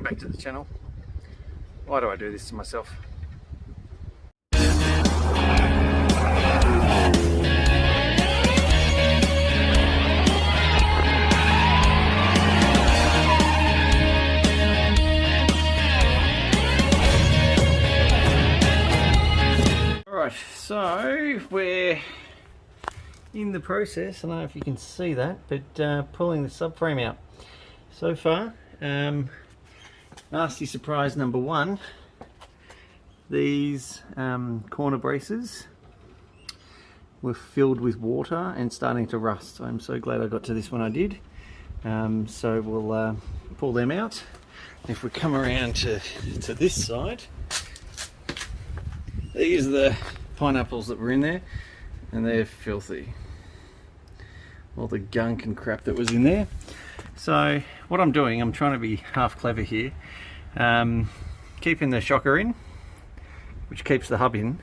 back to the channel. Why do I do this to myself? Alright, so we're in the process, I don't know if you can see that, but pulling the subframe out. So far, nasty surprise number one, these corner braces were filled with water and starting to rust. I'm so glad I got to this when I did. So we'll pull them out. If we come around to this side, these are the pineapples that were in there, and they're filthy. All the gunk and crap that was in there. So what I'm doing, I'm trying to be half clever here. Keeping the shocker in, which keeps the hub in,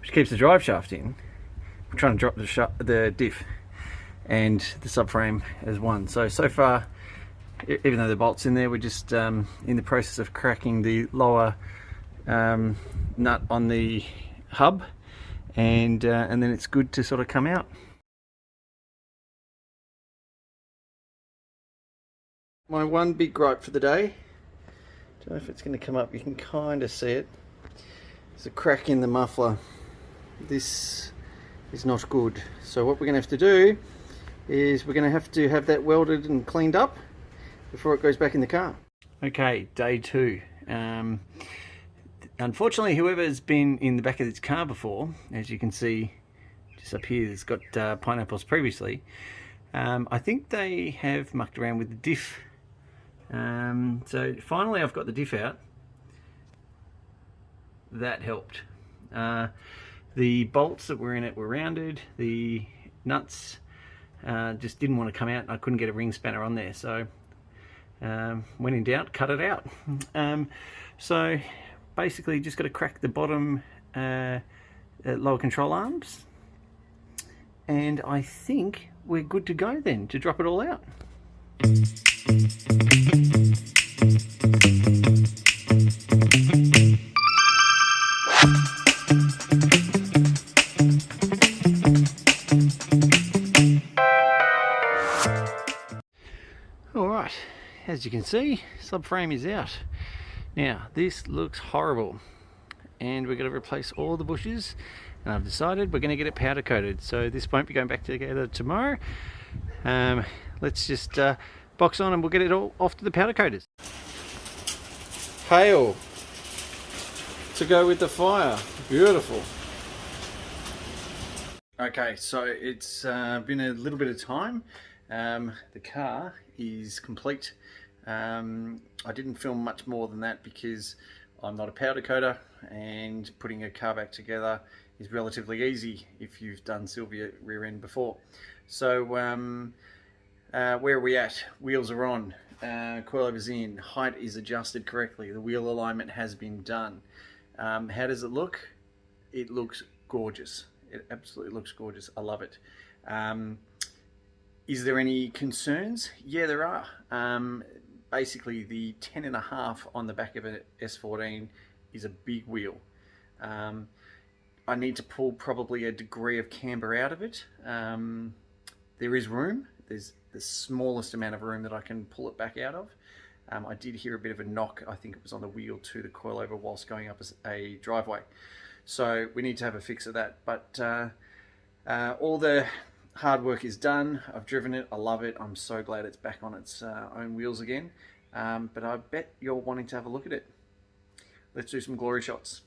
which keeps the drive shaft in. I'm trying to drop the diff and the subframe as one. So far, even though the bolt's in there, we're just in the process of cracking the lower nut on the hub, and then it's good to sort of come out. My one big gripe for the day, don't know if it's going to come up, you can kind of see it. There's a crack in the muffler. This is not good. So what we're going to have to do is we're going to have that welded and cleaned up before it goes back in the car. Okay, day two. Unfortunately, whoever's been in the back of this car before, as you can see just up here, it's got pineapples previously. I think they have mucked around with the diff. So finally I've got the diff out. That helped. The bolts that were in it were rounded. The nuts just didn't want to come out. I couldn't get a ring spanner on there, so when in doubt, cut it out. So basically just got to crack the bottom lower control arms, and I think we're good to go then to drop it all out. Alright, as you can see, subframe is out. Now this looks horrible, and we're going to replace all the bushes, and I've decided we're going to get it powder coated, so this won't be going back together tomorrow. Let's just box on and we'll get it all off to the powder coaters. Hail to go with the fire. Beautiful. Okay, so it's been a little bit of time. The car is complete. I didn't film much more than that because I'm not a powder coater, and putting a car back together is relatively easy if you've done Sylvia rear end before. So where are we at? Wheels are on, coilover's in, height is adjusted correctly, the wheel alignment has been done. How does it look? It looks gorgeous. It absolutely looks gorgeous. I love it. Is there any concerns? Yeah, there are. Basically, the 10.5 on the back of an S14 is a big wheel. I need to pull probably a degree of camber out of it. There is room. There's the smallest amount of room that I can pull it back out of. I did hear a bit of a knock, I think it was on the wheel to the coilover whilst going up a driveway. So we need to have a fix of that. But all the hard work is done. I've driven it, I love it. I'm so glad it's back on its own wheels again. But I bet you're wanting to have a look at it. Let's do some glory shots.